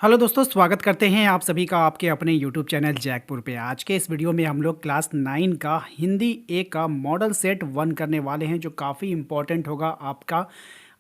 Hello दोस्तों, स्वागत करते हैं आप सभी का आपके अपने यूट्यूब चैनल जैकपुर पे। आज के इस वीडियो में हम लोग क्लास 9 का हिंदी ए का मॉडल सेट 1 करने वाले हैं, जो काफ़ी इम्पोर्टेंट होगा आपका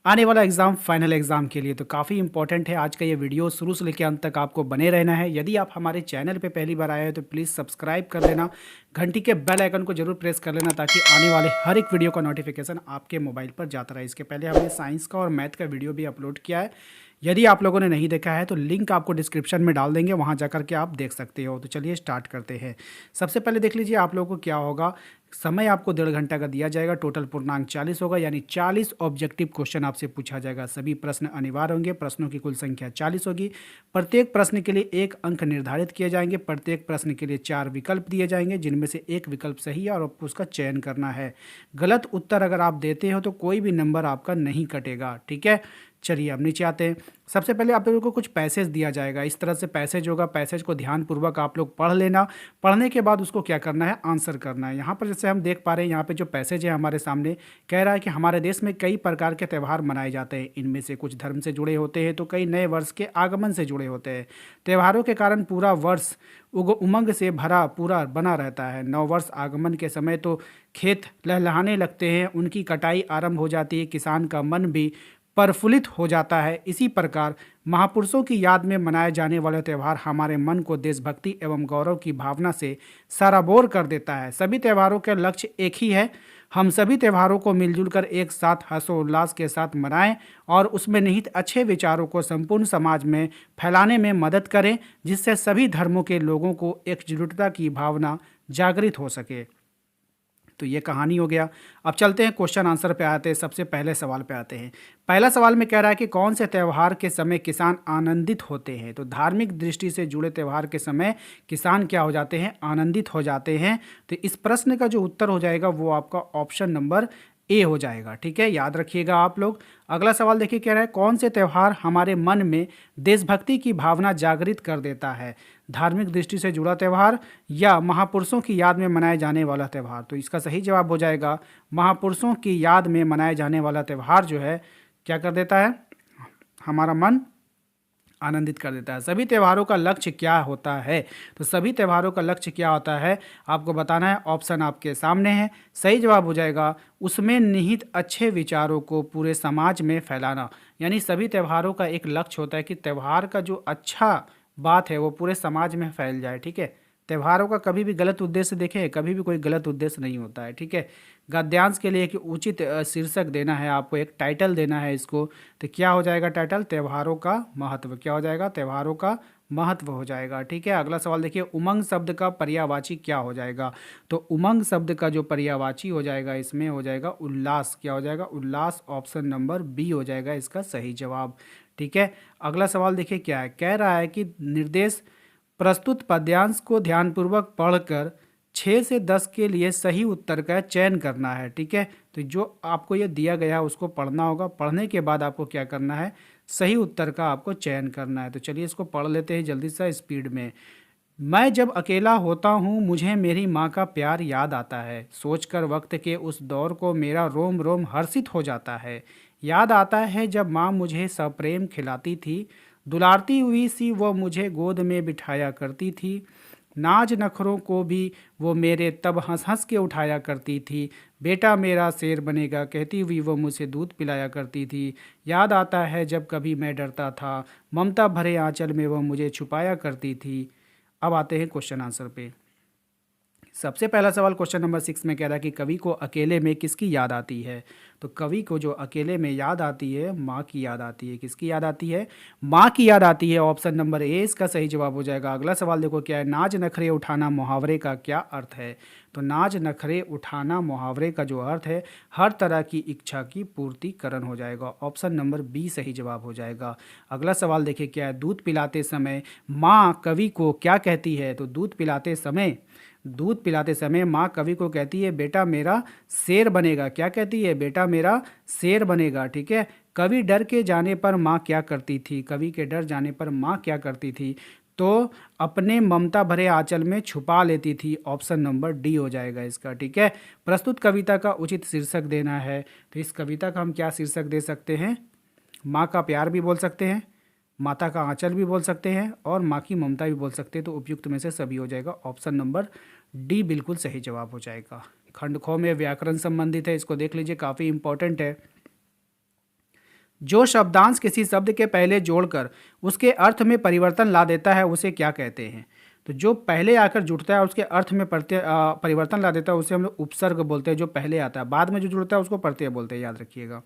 आने वाला एग्ज़ाम, फाइनल एग्ज़ाम के लिए। तो काफ़ी इंपॉर्टेंट है आज का ये वीडियो, शुरू से लेकर अंत तक आपको बने रहना है। यदि आप हमारे चैनल पे पहली बार आए हैं तो प्लीज़ सब्सक्राइब कर लेना, घंटी के बेल आइकन को जरूर प्रेस कर लेना, ताकि आने वाले हर एक वीडियो का नोटिफिकेशन आपके मोबाइल पर जाता रहे। इसके पहले हमने साइंस का और मैथ का वीडियो भी अपलोड किया है। यदि आप लोगों ने नहीं देखा है तो लिंक आपको डिस्क्रिप्शन में डाल देंगे, वहाँ जाकर के आप देख सकते हो। तो चलिए स्टार्ट करते हैं। सबसे पहले देख लीजिए आप लोगों को क्या होगा। समय आपको 1.5 घंटा का दिया जाएगा, टोटल पूर्णांक 40 होगा, यानी 40 ऑब्जेक्टिव क्वेश्चन आपसे पूछा जाएगा। सभी प्रश्न अनिवार्य होंगे, प्रश्नों की कुल संख्या 40 होगी। प्रत्येक प्रश्न के लिए 1 अंक निर्धारित किए जाएंगे। प्रत्येक प्रश्न के लिए 4 विकल्प दिए जाएंगे, जिनमें से एक विकल्प सही है और आपको उसका चयन करना है। गलत उत्तर अगर आप देते हो तो कोई भी नंबर आपका नहीं कटेगा, ठीक है। चलिए अब नीचे आते हैं। सबसे पहले आप लोगों को कुछ पैसेज दिया जाएगा, इस तरह से पैसेज होगा। पैसेज को ध्यानपूर्वक आप लोग पढ़ लेना। पढ़ने के बाद उसको क्या करना है, आंसर करना है। यहाँ पर जैसे हम देख पा रहे हैं, यहाँ पे जो पैसेज है हमारे सामने, कह रहा है कि हमारे देश में कई प्रकार के त्यौहार मनाए जाते हैं। इनमें से कुछ धर्म से जुड़े होते हैं तो कई नए वर्ष के आगमन से जुड़े होते हैं। त्योहारों के कारण पूरा वर्ष उमंग से भरा पूरा बना रहता है। नव वर्ष आगमन के समय तो खेत लहलहाने लगते हैं, उनकी कटाई आरंभ हो जाती है, किसान का मन भी प्रफुल्लित हो जाता है। इसी प्रकार महापुरुषों की याद में मनाए जाने वाले त्यौहार हमारे मन को देशभक्ति एवं गौरव की भावना से सराबोर कर देता है। सभी त्यौहारों का लक्ष्य एक ही है, हम सभी त्यौहारों को मिलजुल कर एक साथ हर्षोल्लास के साथ मनाएं और उसमें निहित अच्छे विचारों को संपूर्ण समाज में फैलाने में मदद करें, जिससे सभी धर्मों के लोगों को एकजुटता की भावना जागृत हो सके। तो ये कहानी हो गया। अब चलते हैं क्वेश्चन आंसर पे आते हैं। सबसे पहले सवाल पे आते हैं। पहला सवाल में कह रहा है कि कौन से त्यौहार के समय किसान आनंदित होते हैं। तो धार्मिक दृष्टि से जुड़े त्यौहार के समय किसान क्या हो जाते हैं, आनंदित हो जाते हैं। तो इस प्रश्न का जो उत्तर हो जाएगा वो आपका ऑप्शन नंबर ए हो जाएगा, ठीक है, याद रखिएगा आप लोग। अगला सवाल देखिए, कह रहा है कौन से त्यौहार हमारे मन में देशभक्ति की भावना जागृत कर देता है। धार्मिक दृष्टि से जुड़ा त्यौहार या महापुरुषों की याद में मनाए जाने वाला त्यौहार। तो इसका सही जवाब हो जाएगा महापुरुषों की याद में मनाए जाने वाला त्यौहार जो है क्या कर देता है, हमारा मन आनंदित कर देता है। सभी त्योहारों का लक्ष्य क्या होता है। तो सभी त्योहारों का लक्ष्य क्या होता है आपको बताना है। ऑप्शन आपके सामने है, सही जवाब हो जाएगा उसमें निहित अच्छे विचारों को पूरे समाज में फैलाना। यानी सभी त्योहारों का एक लक्ष्य होता है कि त्यौहार का जो अच्छा बात है वो पूरे समाज में फैल जाए, ठीक है। त्योहारों का कभी भी गलत उद्देश्य देखें, कभी भी कोई गलत उद्देश्य नहीं होता है, ठीक है। गद्यांश के लिए एक उचित शीर्षक देना है आपको, एक टाइटल देना है इसको। तो क्या हो जाएगा टाइटल, त्योहारों का महत्व। क्या हो जाएगा, त्योहारों का महत्व हो जाएगा, ठीक है। अगला सवाल देखिए, उमंग शब्द का पर्यायवाची क्या हो जाएगा। तो उमंग शब्द का जो पर्यायवाची हो जाएगा इसमें हो जाएगा उल्लास। क्या हो जाएगा, उल्लास। ऑप्शन नंबर बी हो जाएगा इसका सही जवाब, ठीक है। अगला सवाल देखिए क्या है, कह रहा है कि निर्देश प्रस्तुत पद्यांश को ध्यानपूर्वक पढ़कर 6 से 10 के लिए सही उत्तर का चयन करना है, ठीक है। तो जो आपको ये दिया गया है उसको पढ़ना होगा। पढ़ने के बाद आपको क्या करना है, सही उत्तर का आपको चयन करना है। तो चलिए इसको पढ़ लेते हैं जल्दी से स्पीड में। मैं जब अकेला होता हूँ मुझे मेरी माँ का प्यार याद आता है। सोचकर वक्त के उस दौर को मेरा रोम रोम हर्षित हो जाता है। याद आता है जब माँ मुझे सप्रेम खिलाती थी, दुलारती हुई सी वो मुझे गोद में बिठाया करती थी। नाज नखरों को भी वो मेरे तब हंस हंस के उठाया करती थी। बेटा मेरा शेर बनेगा कहती हुई वो मुझे दूध पिलाया करती थी। याद आता है जब कभी मैं डरता था, ममता भरे आंचल में वो मुझे छुपाया करती थी। अब आते हैं क्वेश्चन आंसर पे। सबसे पहला सवाल क्वेश्चन नंबर 6 में कह रहा है कि कवि को अकेले में किसकी याद आती है। तो कवि को जो अकेले में याद आती है, माँ की याद आती है। किसकी याद आती है, माँ की याद आती है। ऑप्शन नंबर ए इसका सही जवाब हो जाएगा। अगला सवाल देखो क्या है, नाज नखरे उठाना मुहावरे का क्या अर्थ है। तो नाज नखरे उठाना मुहावरे का जो अर्थ है, हर तरह की इच्छा की पूर्तिकरण हो जाएगा। ऑप्शन नंबर बी सही जवाब हो जाएगा। अगला सवाल देखिए क्या है, दूध पिलाते समय माँ कवि को क्या कहती है। तो दूध पिलाते समय माँ कवि को कहती है बेटा मेरा शेर बनेगा। क्या कहती है, बेटा मेरा शेर बनेगा, ठीक है। कवि डर के जाने पर माँ क्या करती थी। कवि के डर जाने पर माँ क्या करती थी, तो अपने ममता भरे आंचल में छुपा लेती थी। ऑप्शन नंबर डी हो जाएगा इसका, ठीक है। प्रस्तुत कविता का उचित शीर्षक देना है। तो इस कविता का हम क्या शीर्षक दे सकते हैं, माँ का प्यार भी बोल सकते हैं, माता का आंचल भी बोल सकते हैं और माँ की ममता भी बोल सकते हैं। तो उपयुक्त में से सभी हो जाएगा, ऑप्शन नंबर डी बिल्कुल सही जवाब हो जाएगा। खंड ख में व्याकरण संबंधित है, इसको देख लीजिए, काफ़ी इंपॉर्टेंट है। जो शब्दांश किसी शब्द के पहले जोड़कर उसके अर्थ में परिवर्तन ला देता है उसे क्या कहते हैं? तो जो पहले आकर जुड़ता है और उसके अर्थ में परिवर्तन ला देता है उसे हम लोग उपसर्ग बोलते हैं। जो पहले आता है, बाद में जो जुड़ता है उसको प्रत्यय बोलते हैं, याद रखिएगा।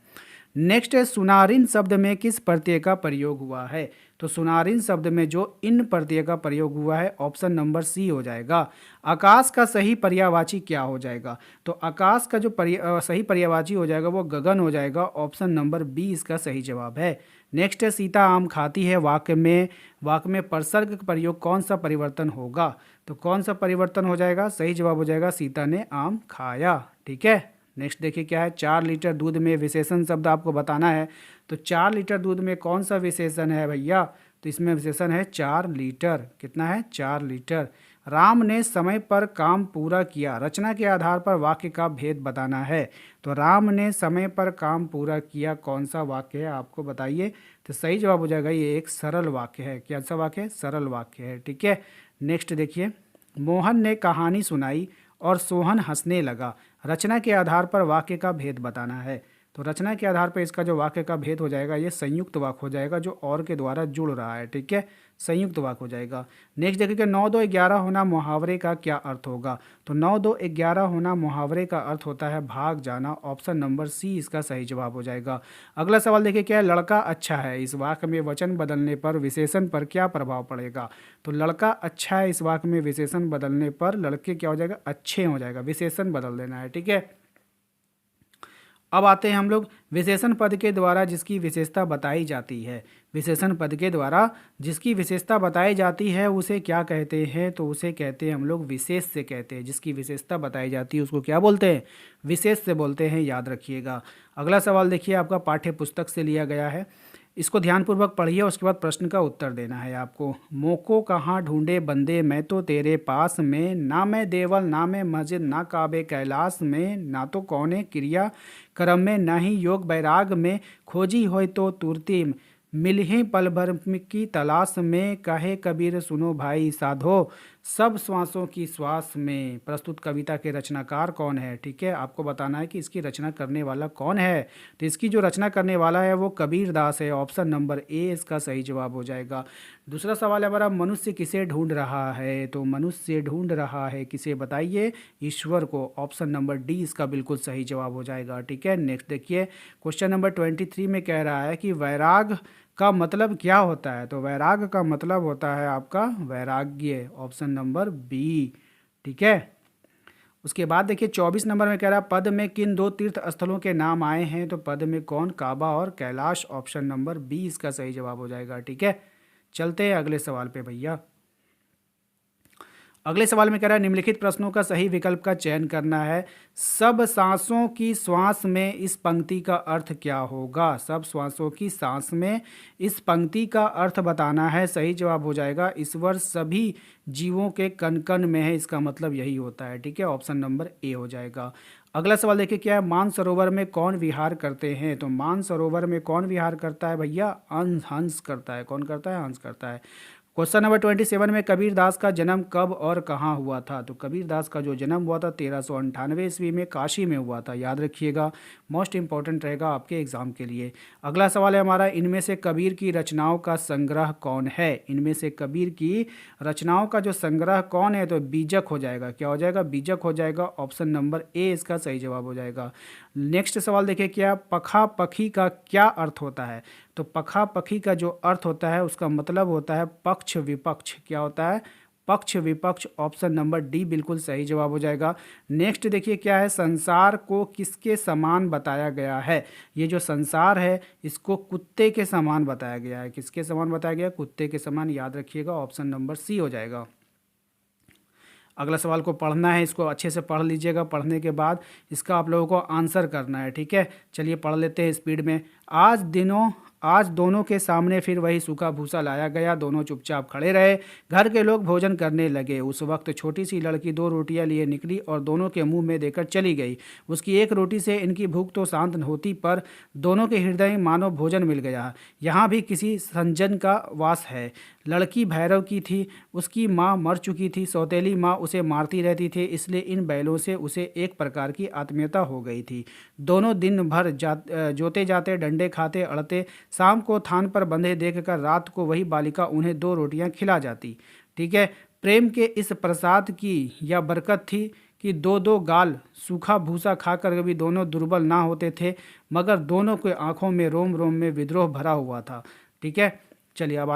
नेक्स्ट है, सुनारिन शब्द में किस प्रत्यय का प्रयोग हुआ है? तो सुनारिन शब्द में जो इन प्रत्यय का प्रयोग हुआ है, ऑप्शन नंबर सी हो जाएगा। आकाश का सही पर्यायवाची क्या हो जाएगा? तो आकाश का जो सही पर्यायवाची हो जाएगा वो गगन हो जाएगा, ऑप्शन नंबर बी इसका सही जवाब है। नेक्स्ट है, सीता आम खाती है, वाक्य में प्रसर्ग का प्रयोग कौन सा परिवर्तन होगा? तो कौन सा परिवर्तन हो जाएगा? सही जवाब हो जाएगा सीता ने आम खाया। ठीक है, नेक्स्ट देखिए क्या है, 4 लीटर दूध में विशेषण शब्द आपको बताना है। तो 4 लीटर दूध में कौन सा विशेषण है भैया? तो इसमें विशेषण है 4 लीटर। कितना है? 4 लीटर। राम ने समय पर काम पूरा किया, रचना के आधार पर वाक्य का भेद बताना है। तो राम ने समय पर काम पूरा किया कौन सा वाक्य है, आपको बताइए। तो सही जवाब हो जाएगा, ये एक सरल वाक्य है। क्या सा वाक्य है? सरल वाक्य है। ठीक है, नेक्स्ट देखिए, मोहन ने कहानी सुनाई और सोहन हंसने लगा, रचना के आधार पर वाक्य का भेद बताना है। तो रचना के आधार पर इसका जो वाक्य का भेद हो जाएगा ये संयुक्त वाक्य हो जाएगा, जो और के द्वारा जुड़ रहा है। ठीक है, संयुक्त वाक्य हो जाएगा। नेक्स्ट देखिए, 9 2 11 होना मुहावरे का क्या अर्थ होगा? तो 9 2 11 होना मुहावरे का अर्थ होता है भाग जाना, ऑप्शन नंबर सी इसका सही जवाब हो जाएगा। अगला सवाल देखिए क्या है, लड़का अच्छा है, इस वाक्य में वचन बदलने पर विशेषण पर क्या प्रभाव पड़ेगा? तो लड़का अच्छा है, इस वाक्य में विशेषण बदलने पर लड़के क्या हो जाएगा? अच्छे हो जाएगा, विशेषण बदल देना है। ठीक है, अब आते हैं हम लोग विशेषण पद के द्वारा जिसकी विशेषता बताई जाती है। विशेषण पद के द्वारा जिसकी विशेषता बताई जाती है उसे क्या कहते हैं? तो उसे कहते हैं हम लोग विशेष से कहते हैं। जिसकी विशेषता बताई जाती है उसको क्या बोलते हैं? विशेष से बोलते हैं, याद रखिएगा। अगला सवाल देखिए, आपका पाठ्य पुस्तक से लिया गया है, इसको ध्यानपूर्वक पढ़िए, उसके बाद प्रश्न का उत्तर देना है आपको। मोको कहाँ ढूंढे बंदे, मैं तो तेरे पास में, ना मैं देवल ना मैं मस्जिद, ना काबे कैलाश में, ना तो कौने क्रिया कर्म में, ना ही योग बैराग में, खोजी होय तो तुरती मिलहि पल भर की तलाश में, कहे कबीर सुनो भाई साधो सब श्वासों की श्वास में। प्रस्तुत कविता के रचनाकार कौन है? ठीक है, आपको बताना है कि इसकी रचना करने वाला कौन है। तो इसकी जो रचना करने वाला है वो कबीर दास है, ऑप्शन नंबर ए इसका सही जवाब हो जाएगा। दूसरा सवाल है हमारा, मनुष्य किसे ढूंढ रहा है? तो मनुष्य ढूंढ रहा है किसे, बताइए? ईश्वर को, ऑप्शन नंबर डी इसका बिल्कुल सही जवाब हो जाएगा। ठीक है, नेक्स्ट देखिए, क्वेश्चन नंबर 23 में कह रहा है कि वैराग का मतलब क्या होता है? तो वैराग का मतलब होता है आपका वैराग्य, ऑप्शन नंबर बी। ठीक है, उसके बाद देखिए 24 नंबर में कह रहा है, पद में किन 2 तीर्थ स्थलों के नाम आए हैं? तो पद में कौन? काबा और कैलाश, ऑप्शन नंबर बी इसका सही जवाब हो जाएगा। ठीक है, चलते हैं अगले सवाल पे भैया। अगले सवाल में कह रहा है, निम्नलिखित प्रश्नों का सही विकल्प का चयन करना है। सब सांसों की श्वास में इस पंक्ति का अर्थ क्या होगा? सब श्वासों की सांस में इस पंक्ति का अर्थ बताना है। सही जवाब हो जाएगा, ईश्वर सभी जीवों के कण कण में है, इसका मतलब यही होता है। ठीक है, ऑप्शन नंबर ए हो जाएगा। अगला सवाल देखिए क्या है, मानसरोवर में कौन विहार करते हैं? तो मानसरोवर में कौन विहार करता है भैया? हंस करता है। कौन करता है? हंस करता है। क्वेश्चन नंबर 27 में कबीर दास का जन्म कब और कहाँ हुआ था? तो कबीर दास का जो जन्म हुआ था 1398 ईस्वी में काशी में हुआ था, याद रखिएगा, मोस्ट इंपॉर्टेंट रहेगा आपके एग्जाम के लिए। अगला सवाल है हमारा, इनमें से कबीर की रचनाओं का संग्रह कौन है? इनमें से कबीर की रचनाओं का जो संग्रह कौन है? तो बीजक हो जाएगा। क्या हो जाएगा? बीजक हो जाएगा, ऑप्शन नंबर ए इसका सही जवाब हो जाएगा। नेक्स्ट सवाल देखिए क्या, पखा पखी का क्या अर्थ होता है? तो पखा पखी का जो अर्थ होता है उसका मतलब होता है पक्ष विपक्ष। क्या होता है? पक्ष विपक्ष, ऑप्शन नंबर डी बिल्कुल सही जवाब हो जाएगा। नेक्स्ट देखिए क्या है, संसार को किसके समान बताया गया है? ये जो संसार है इसको कुत्ते के समान बताया गया है। किसके समान बताया गया? कुत्ते के समान, याद रखिएगा, ऑप्शन नंबर सी हो जाएगा। अगला सवाल को पढ़ना है, इसको अच्छे से पढ़ लीजिएगा। पढ़ने के बाद इसका आप लोगों को आंसर करना है। ठीक है, चलिए पढ़ लेते हैं स्पीड में। आज दोनों के सामने फिर वही सूखा भूसा लाया गया। दोनों चुपचाप खड़े रहे। घर के लोग भोजन करने लगे। उस वक्त छोटी सी लड़की 2 रोटियां लिए निकली और दोनों के मुंह में देकर चली गई। उसकी एक रोटी से इनकी भूख तो शांत होती, पर दोनों के हृदय में मानो भोजन मिल गया। यहाँ भी किसी संजन का वास है। लड़की भैरव की थी। उसकी माँ मर चुकी थी। सौतेली माँ उसे मारती रहती थी, इसलिए इन बैलों से उसे एक प्रकार की आत्मीयता हो गई थी। दोनों दिन भर जोते जाते, डंडे खाते, अड़ते। शाम को थान पर बंधे देखकर रात को वही बालिका उन्हें 2 रोटियां खिला जाती। ठीक है। प्रेम के इस प्रसाद की यह बरकत थी कि 2-2 गाल सूखा भूसा खाकर कभी दोनों दुर्बल ना होते थे, मगर दोनों के आंखों में रोम रोम में विद्रोह भरा हुआ था। ठीक है। चलिए अब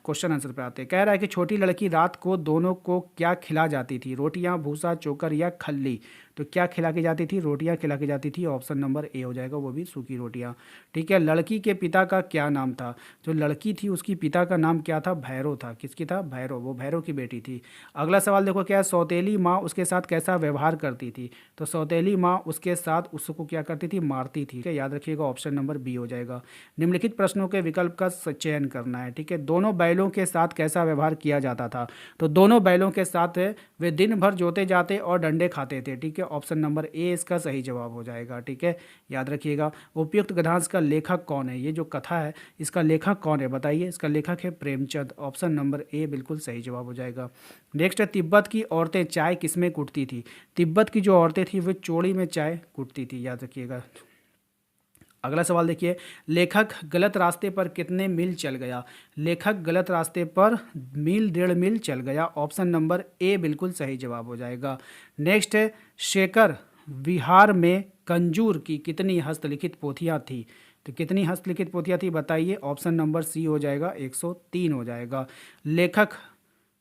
क्वेश्चन आंसर पे आते हैं। कह रहा है कि छोटी लड़की रात को दोनों को क्या खिला जाती थी? रोटियां, भूसा, चोकर या खल्ली? तो क्या खिला के जाती थी? रोटियां खिला के जाती थी। ऑप्शन नंबर ए हो जाएगा, वो भी सूखी रोटियां। ठीक है। लड़की के पिता का क्या नाम था? जो लड़की थी उसकी पिता का नाम क्या था? भैरव था। किसकी था? भैरव। वो भैरव की बेटी थी। अगला सवाल देखो क्या है, सौतेली माँ उसके साथ कैसा व्यवहार करती थी? तो सौतेली माँ उसके साथ उसको क्या करती थी? मारती थी। ठीक है, याद रखिएगा, ऑप्शन नंबर बी हो जाएगा। निम्नलिखित प्रश्नों के विकल्प का चयन करना है। ठीक है। दोनों बैलों के साथ कैसा व्यवहार किया जाता था? तो दोनों बैलों के साथ वे दिन भर जोते जाते और डंडे खाते थे। ठीक है, ऑप्शन नंबर ए इसका सही जवाब हो जाएगा। ठीक है, याद रखिएगा। उपयुक्त गद्यांश का लेखक कौन है? ये जो कथा है इसका लेखक कौन है बताइए? इसका लेखक है प्रेमचंद। ऑप्शन नंबर ए बिल्कुल सही जवाब हो जाएगा। नेक्स्ट है, तिब्बत की औरतें चाय किसमें कुटती थी? तिब्बत की जो औरतें थी वो चोड़ी में चाय कुटती थी, याद रखिएगा। अगला सवाल देखिए, लेखक गलत रास्ते पर कितने मील चल गया? लेखक गलत रास्ते पर 1.5 मील चल गया। ऑप्शन नंबर ए बिल्कुल सही जवाब हो जाएगा। नेक्स्ट है, शेखर विहार में कंजूर की कितनी हस्तलिखित पोथियाँ थी? तो कितनी हस्तलिखित पोथियाँ थी बताइए? ऑप्शन नंबर सी हो जाएगा, 103 हो जाएगा। लेखक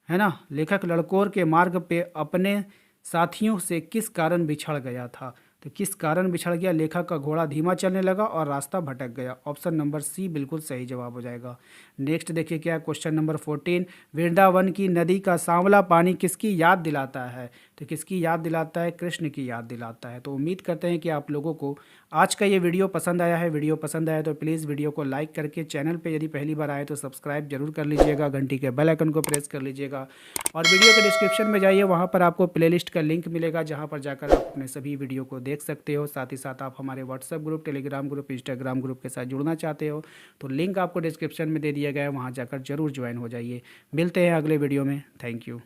है ना, लेखक लड़कोर के मार्ग पे अपने साथियों से किस कारण बिछड़ गया था? तो किस कारण बिछड़ गया? लेखक का घोड़ा धीमा चलने लगा और रास्ता भटक गया। ऑप्शन नंबर सी बिल्कुल सही जवाब हो जाएगा। नेक्स्ट देखिए क्या है, क्वेश्चन नंबर 14, वृंदावन की नदी का सांवला पानी किसकी याद दिलाता है? तो किसकी याद दिलाता है? कृष्ण की याद दिलाता है। तो उम्मीद करते हैं कि आप लोगों को आज का ये वीडियो पसंद आया है। वीडियो पसंद आया तो प्लीज़ वीडियो को लाइक करके, चैनल पे यदि पहली बार आए तो सब्सक्राइब जरूर कर लीजिएगा, घंटी के बेल आइकन को प्रेस कर लीजिएगा और वीडियो के डिस्क्रिप्शन में जाइए, वहाँ पर आपको प्लेलिस्ट का लिंक मिलेगा जहाँ पर जाकर आप अपने सभी वीडियो को देख सकते हो। साथ ही साथ आप हमारे WhatsApp group, Telegram group, Instagram group के साथ जुड़ना चाहते हो तो लिंक आपको डिस्क्रिप्शन में दे दिया गया है, वहाँ जाकर जरूर ज्वाइन हो जाइए। मिलते हैं अगले वीडियो में। Thank you.